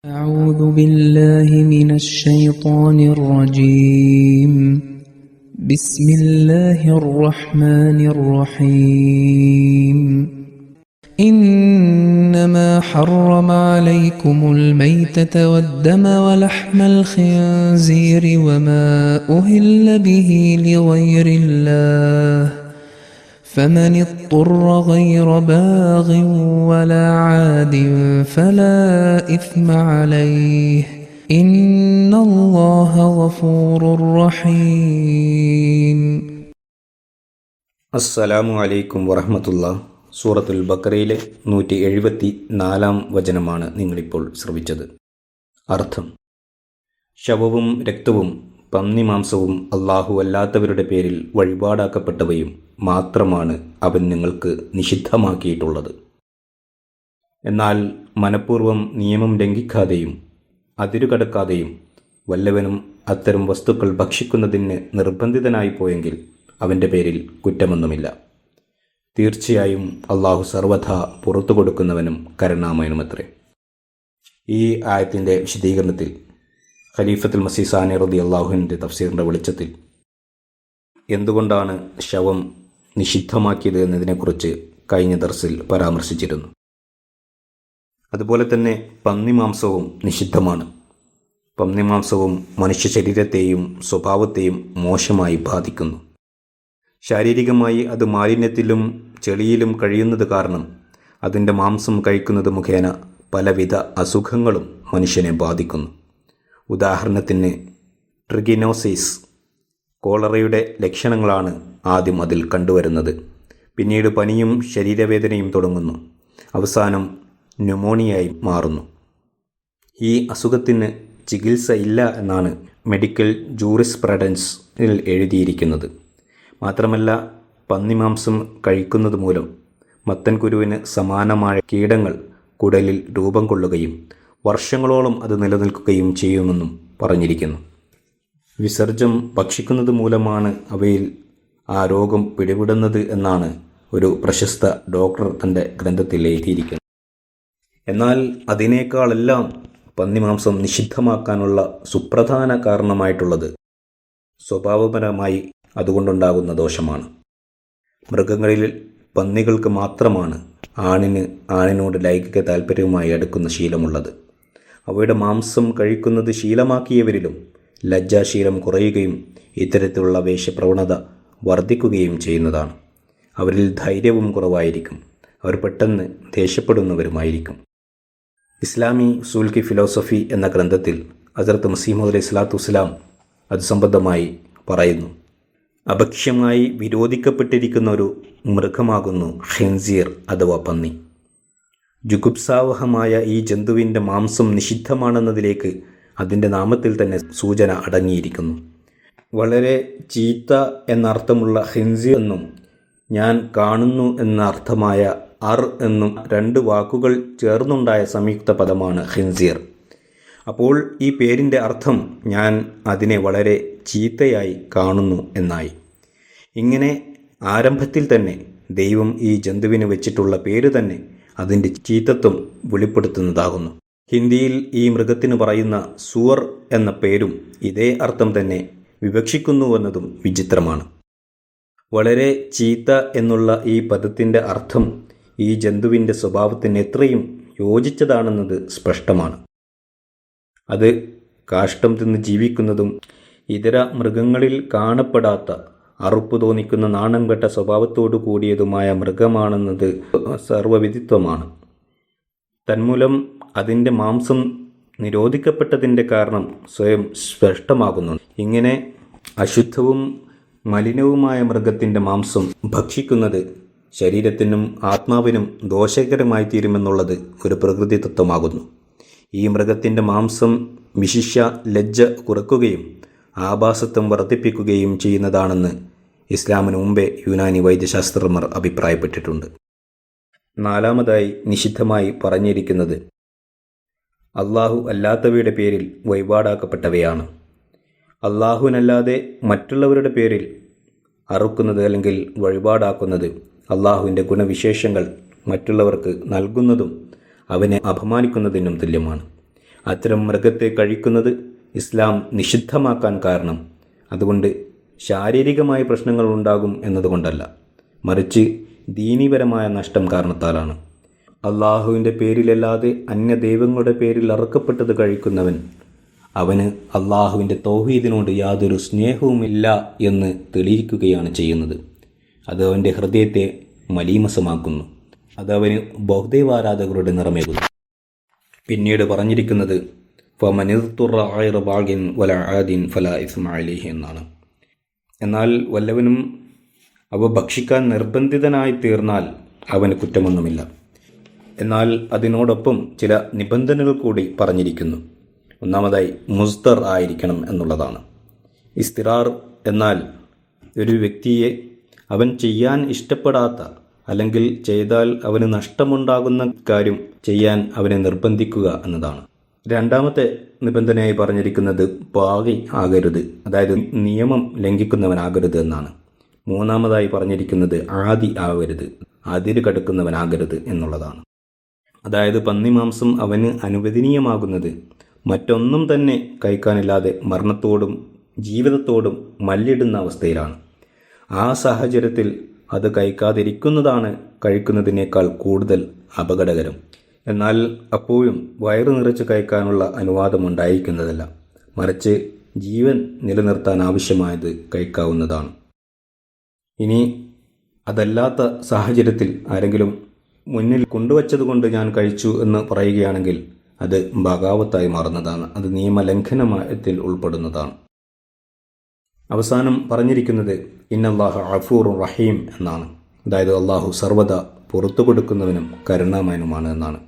أعوذ بالله من الشيطان الرجيم بسم الله الرحمن الرحيم إنما حرم عليكم الميتة والدم ولحم الخنزير وما أهل به لغير الله فمن اضطر غير باغ ولا عاد فلا إثم عليه إن الله غفور رحيم. അസ്സലാമു അലൈക്കും വറഹ്മത്തുള്ളാഹി. സൂറത്തുൽ ബഖറയിലെ 174 വചനമാണ് നിങ്ങളിപ്പോൾ ശ്രവിച്ചത്. അർത്ഥം: ശവവും രക്തവും പന്നിമാംസവും അല്ലാഹു അല്ലാത്തവരുടെ പേരിൽ വഴിപാടാക്കപ്പെട്ടവയും മാത്രമാണ് അവൻ നിങ്ങൾക്ക് നിഷിദ്ധമാക്കിയിട്ടുള്ളത്. എന്നാൽ മനഃപൂർവ്വം നിയമം ലംഘിക്കാതെയും അതിരുകടക്കാതെയും വല്ലവനും അത്തരം വസ്തുക്കൾ ഭക്ഷിക്കുന്നതിന് നിർബന്ധിതനായി പോയെങ്കിൽ അവൻ്റെ പേരിൽ കുറ്റമൊന്നുമില്ല. തീർച്ചയായും അള്ളാഹു സർവഥാ പുറത്തു കൊടുക്കുന്നവനും കരുണാമയനുമത്രേ. ഈ ആയത്തിൻ്റെ വിശദീകരണത്തിൽ ഖലീഫത്തുൽ മസീഹ് സാനി റളിയല്ലാഹുവിൻ്റെ തഫ്സീറിൻ്റെ വെളിച്ചത്തിൽ എന്തുകൊണ്ടാണ് ശവം നിഷിദ്ധമാക്കിയത് എന്നതിനെക്കുറിച്ച് കഴിഞ്ഞ ദർസിൽ പരാമർശിച്ചിരുന്നു. അതുപോലെ തന്നെ പന്നിമാംസവും നിഷിദ്ധമാണ്. പന്നിമാംസവും മനുഷ്യ ശരീരത്തെയും സ്വഭാവത്തെയും മോശമായി ബാധിക്കുന്നു. ശാരീരികമായി അത് മാലിന്യത്തിലും ചെളിയിലും കഴിയുന്നത് കാരണം അതിൻ്റെ മാംസം കഴിക്കുന്നത് മുഖേന പലവിധ അസുഖങ്ങളും മനുഷ്യനെ ബാധിക്കുന്നു. ഉദാഹരണത്തിന് ട്രിഗിനോസിസ്, കോളറയുടെ ലക്ഷണങ്ങളാണ് ആദ്യം അതിൽ കണ്ടുവരുന്നത്. പിന്നീട് പനിയും ശരീരവേദനയും തുടങ്ങുന്നു. അവസാനം ന്യൂമോണിയയായി മാറുന്നു. ഈ അസുഖത്തിന് ചികിത്സ ഇല്ല എന്നാണ് മെഡിക്കൽ ജൂറിസ്പ്രുഡൻസിൽ എഴുതിയിരിക്കുന്നത്. മാത്രമല്ല, പന്നിമാംസം കഴിക്കുന്നത് മൂലം മത്തൻകുരുവിന് സമാനമായ കീടങ്ങൾ കുടലിൽ രൂപം കൊള്ളുകയും വർഷങ്ങളോളം അത് നിലനിൽക്കുകയും ചെയ്യുമെന്നും പറഞ്ഞിരിക്കുന്നു. വിസർജ്യം ഭക്ഷിക്കുന്നത് മൂലമാണ് അവയിൽ ആ രോഗം പിടിപെടുന്നത് എന്നാണ് ഒരു പ്രശസ്ത ഡോക്ടർ തൻ്റെ ഗ്രന്ഥത്തിൽ എഴുതിയിരിക്കുന്നത്. എന്നാൽ അതിനേക്കാളെല്ലാം പന്നിമാംസം നിഷിദ്ധമാക്കാനുള്ള സുപ്രധാന കാരണമായിട്ടുള്ളത് സ്വഭാവപരമായി അതുകൊണ്ടുണ്ടാകുന്ന ദോഷമാണ്. മൃഗങ്ങളിൽ പന്നികൾക്ക് മാത്രമാണ് ആണിനോട് ലൈംഗിക താല്പര്യവുമായി അടുക്കുന്ന ശീലമുള്ളത്. അവയുടെ മാംസം കഴിക്കുന്നത് ശീലമാക്കിയവരിലും ലജ്ജാശീലം കുറയുകയും ഇത്തരത്തിലുള്ള വേശ്യപ്രവണത വർദ്ധിക്കുകയും ചെയ്യുന്നതാണ്. അവരിൽ ധൈര്യവും കുറവായിരിക്കും. അവർ പെട്ടെന്ന് ദേഷ്യപ്പെടുന്നവരുമായിരിക്കും. ഇസ്ലാമി ഉസൂൽ ഫിലോസഫി എന്ന ഗ്രന്ഥത്തിൽ ഹസ്രത്ത് മസീഹ് മൗഊദ് അലൈഹി സ്വലാത്തു വസ്സലാം അത് സംബന്ധമായി പറയുന്നു. അഭക്ഷ്യമായി വിരോധിക്കപ്പെട്ടിരിക്കുന്ന ഒരു മൃഗമാകുന്നു ഖിൻസീർ അഥവാ പന്നി. ജുഗുപ്സാവഹമായ ഈ ജന്തുവിൻ്റെ മാംസം നിഷിദ്ധമാണെന്നതിലേക്ക് അതിൻ്റെ നാമത്തിൽ തന്നെ സൂചന അടങ്ങിയിരിക്കുന്നു. വളരെ ചീത്ത എന്നർത്ഥമുള്ള ഖിൻസീർ എന്നും ഞാൻ കാണുന്നു എന്ന അർത്ഥമായ അർ എന്നും രണ്ട് വാക്കുകൾ ചേർന്നുണ്ടായ സംയുക്ത പദമാണ് ഖിൻസീർ. അപ്പോൾ ഈ പേരിൻ്റെ അർത്ഥം ഞാൻ അതിനെ വളരെ ചീത്തയായി കാണുന്നു എന്നായി. ഇങ്ങനെ ആരംഭത്തിൽ തന്നെ ദൈവം ഈ ജന്തുവിന് വെച്ചിട്ടുള്ള പേര് തന്നെ അതിൻ്റെ ചീത്തത്വം വെളിപ്പെടുത്തുന്നതാകുന്നു. ഹിന്ദിയിൽ ഈ മൃഗത്തിന് പറയുന്ന സുവർ എന്ന പേരും ഇതേ അർത്ഥം തന്നെ വിവക്ഷിക്കുന്നുവെന്നതും വിചിത്രമാണ്. വളരെ ചീത്ത എന്നുള്ള ഈ പദത്തിൻ്റെ അർത്ഥം ഈ ജന്തുവിൻ്റെ സ്വഭാവത്തിന് എത്രയും യോജിച്ചതാണെന്നത് സ്പഷ്ടമാണ്. അത് കാഷ്ടം തിന്ന് ജീവിക്കുന്നതും ഇതര മൃഗങ്ങളിൽ കാണപ്പെടാത്ത അറുപ്പ് തോന്നിക്കുന്ന നാണം കെട്ട സ്വഭാവത്തോടു കൂടിയതുമായ മൃഗമാണെന്നത് സർവ്വവിദിത്വമാണ്. തന്മൂലം അതിൻ്റെ മാംസം നിരോധിക്കപ്പെട്ടതിൻ്റെ കാരണം സ്വയം സ്പഷ്ടമാകുന്നു. ഇങ്ങനെ അശുദ്ധവും മലിനവുമായ മൃഗത്തിൻ്റെ മാംസം ഭക്ഷിക്കുന്നത് ശരീരത്തിനും ആത്മാവിനും ദോഷകരമായി തീരുമെന്നുള്ളത് ഒരു പ്രകൃതി തത്വമാകുന്നു. ഈ മൃഗത്തിൻ്റെ മാംസം വിശിഷ്യ ലജ്ജ കുറയ്ക്കുകയും ആഭാസത്വം വർദ്ധിപ്പിക്കുകയും ചെയ്യുന്നതാണെന്ന് ഇസ്ലാമിന് മുമ്പേ യുനാനി വൈദ്യശാസ്ത്രജ്ഞർ അഭിപ്രായപ്പെട്ടിട്ടുണ്ട്. നാലാമതായി നിഷിദ്ധമായി പറഞ്ഞിരിക്കുന്നത് അള്ളാഹു അല്ലാത്തവയുടെ പേരിൽ വഴിപാടാക്കപ്പെട്ടവയാണ്. അള്ളാഹുവിനല്ലാതെ മറ്റുള്ളവരുടെ പേരിൽ അറുക്കുന്നത് അല്ലെങ്കിൽ വഴിപാടാക്കുന്നത് അള്ളാഹുവിൻ്റെ ഗുണവിശേഷങ്ങൾ മറ്റുള്ളവർക്ക് നൽകുന്നതും അവനെ അപമാനിക്കുന്നതിനും തുല്യമാണ്. അത്തരം മൃഗത്തെ കഴിക്കുന്നത് ഇസ്ലാം നിഷിദ്ധമാക്കാൻ കാരണം അതുകൊണ്ട് ശാരീരികമായ പ്രശ്നങ്ങൾ ഉണ്ടാകും എന്നതുകൊണ്ടല്ല, മറിച്ച് ദീനീപരമായ നഷ്ടം കാരണത്താലാണ്. അള്ളാഹുവിൻ്റെ പേരിലല്ലാതെ അന്യ ദൈവങ്ങളുടെ പേരിൽ അറുക്കപ്പെട്ടത് കഴിക്കുന്നവൻ അവന് അള്ളാഹുവിൻ്റെ തൗഹീദിനോട് യാതൊരു സ്നേഹവുമില്ല എന്ന് തെളിയിക്കുകയാണ് ചെയ്യുന്നത്. അത് അവൻ്റെ ഹൃദയത്തെ മലീമസമാക്കുന്നു. അത് അവന് ബഹുദൈവാരാധകരുടെ നിറമേകുന്നു. പിന്നീട് പറഞ്ഞിരിക്കുന്നത് ഫമനിർത്തുറ ഗൈറ ബാഗിൻ വല ആദിൻ ഫലാ ഇസ്മ അലൈഹി എന്നാണ്. എന്നാൽ വല്ലവനും അവ ഭക്ഷിക്കാൻ നിർബന്ധിതനായി തീർന്നാൽ അവന് കുറ്റമൊന്നുമില്ല. എന്നാൽ അതിനോടൊപ്പം ചില നിബന്ധനകൾ കൂടി പറഞ്ഞിരിക്കുന്നു. ഒന്നാമതായി മുസ്തർ ആയിരിക്കണം എന്നുള്ളതാണ്. ഇസ്തിറാർ എന്നാൽ ഒരു വ്യക്തിയെ അവൻ ചെയ്യാൻ ഇഷ്ടപ്പെടാത്ത അല്ലെങ്കിൽ ചെയ്താൽ അവന് നഷ്ടമുണ്ടാകുന്ന കാര്യം ചെയ്യാൻ അവനെ നിർബന്ധിക്കുക എന്നതാണ്. രണ്ടാമത്തെ നിബന്ധനയായി പറഞ്ഞിരിക്കുന്നത് ബാഗി ആകരുത്, അതായത് നിയമം ലംഘിക്കുന്നവനാകരുത് എന്നാണ്. മൂന്നാമതായി പറഞ്ഞിരിക്കുന്നത് ആദി ആവരുത്, അതിര് കടക്കുന്നവനാകരുത് എന്നുള്ളതാണ്. അതായത് പന്നിമാംസം അവന് അനുവദനീയമാകുന്നത് മറ്റൊന്നും തന്നെ കഴിക്കാനില്ലാതെ മരണത്തോടും ജീവിതത്തോടും മല്ലിടുന്ന അവസ്ഥയിലാണ്. ആ സാഹചര്യത്തിൽ അത് കഴിക്കാതിരിക്കുന്നതാണ് കഴിക്കുന്നതിനേക്കാൾ കൂടുതൽ അപകടകരം. എന്നാൽ അപ്പോഴും വയറു നിറച്ച് കഴിക്കാനുള്ള അനുവാദം ഉണ്ടായിരിക്കുന്നതല്ല, മറിച്ച് ജീവൻ നിലനിർത്താൻ ആവശ്യമായത് കഴിക്കാവുന്നതാണ്. ഇനി അതല്ലാത്ത സാഹചര്യത്തിൽ ആരെങ്കിലും മുന്നിൽ കൊണ്ടുവച്ചതുകൊണ്ട് ഞാൻ കഴിച്ചു എന്ന് പറയുകയാണെങ്കിൽ അത് ബഗാവത്തായി മാറുന്നതാണ്, അത് നിയമലംഘനത്തിൽ ഉൾപ്പെടുന്നതാണ്. അവസാനം പറഞ്ഞിരിക്കുന്നത് ഇന്നല്ലാഹ ഗഫൂറുർ റഹീം എന്നാണ്. അതായത് അള്ളാഹു സർവ്വത പുറത്തു കൊടുക്കുന്നവനും കരുണാമയനുമാണ് എന്നാണ്.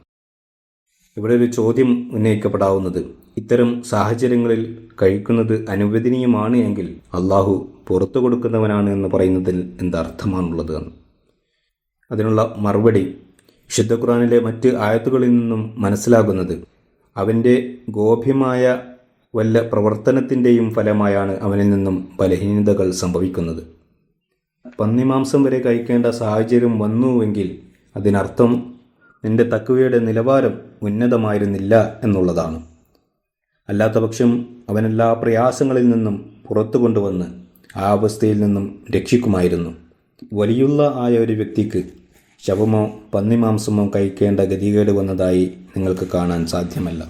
ഇവിടെ ഒരു ചോദ്യം ഉന്നയിക്കപ്പെടാവുന്നത്, ഇത്തരം സാഹചര്യങ്ങളിൽ കഴിക്കുന്നത് അനുവദനീയമാണ് എങ്കിൽ അള്ളാഹു പുറത്തു കൊടുക്കുന്നവനാണ് എന്ന് പറയുന്നതിൽ എന്തർത്ഥമാണുള്ളത് എന്ന്. അതിനുള്ള മറുപടി വിശുദ്ധ ഖുർആനിലെ മറ്റ് ആയത്തുകളിൽ നിന്നും മനസ്സിലാകുന്നത് അവൻ്റെ ഗോപ്യമായ വല്ല പ്രവർത്തനത്തിൻ്റെയും ഫലമായാണ് അവനിൽ നിന്നും ബലഹീനതകൾ സംഭവിക്കുന്നത്. പന്നിമാംസം വരെ കഴിക്കേണ്ട സാഹചര്യം വന്നുവെങ്കിൽ അതിനർത്ഥം നിന്റെ തഖ്വയുടെ നിലവാരം ഉന്നതമായിരുന്നില്ല എന്നുള്ളതാണ്. അല്ലാത്തപക്ഷം അവനെല്ലാ പ്രയാസങ്ങളിൽ നിന്നും പുറത്തു കൊണ്ടുവന്ന് ആ അവസ്ഥയിൽ നിന്നും രക്ഷിക്കുമായിരുന്നു. വലിയുള്ള ആയ ഒരു വ്യക്തിക്ക് ശവമോ പന്നിമാംസമോ കഴിക്കേണ്ട ഗതികേട് വന്നതായി നിങ്ങൾക്ക് കാണാൻ സാധ്യമല്ല.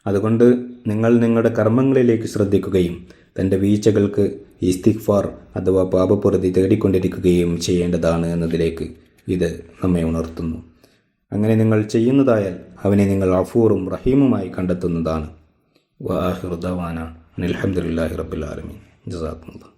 അതുകൊണ്ട് നിങ്ങൾ നിങ്ങളുടെ കർമ്മങ്ങളിലേക്ക് ശ്രദ്ധിക്കുകയും തൻ്റെ വീഴ്ചകൾക്ക് ഇസ്തിഗ്ഫാർ അഥവാ പാപപ്പൊറുതി തേടിക്കൊണ്ടിരിക്കുകയും ചെയ്യേണ്ടതാണ് എന്നതിലേക്ക് ഇത് നമ്മെ ഉണർത്തുന്നു. അങ്ങനെ നിങ്ങൾ ചെയ്യുന്നതായാൽ അവനെ നിങ്ങൾ ഗഫൂറും റഹീമുമായി കണ്ടെത്തുന്നതാണ്. വആഖിറു ദഅവാനാ അൽഹംദുലില്ലാഹി റബ്ബിൽ ആലമീൻ. ജസാക്കുമുല്ലാഹ്.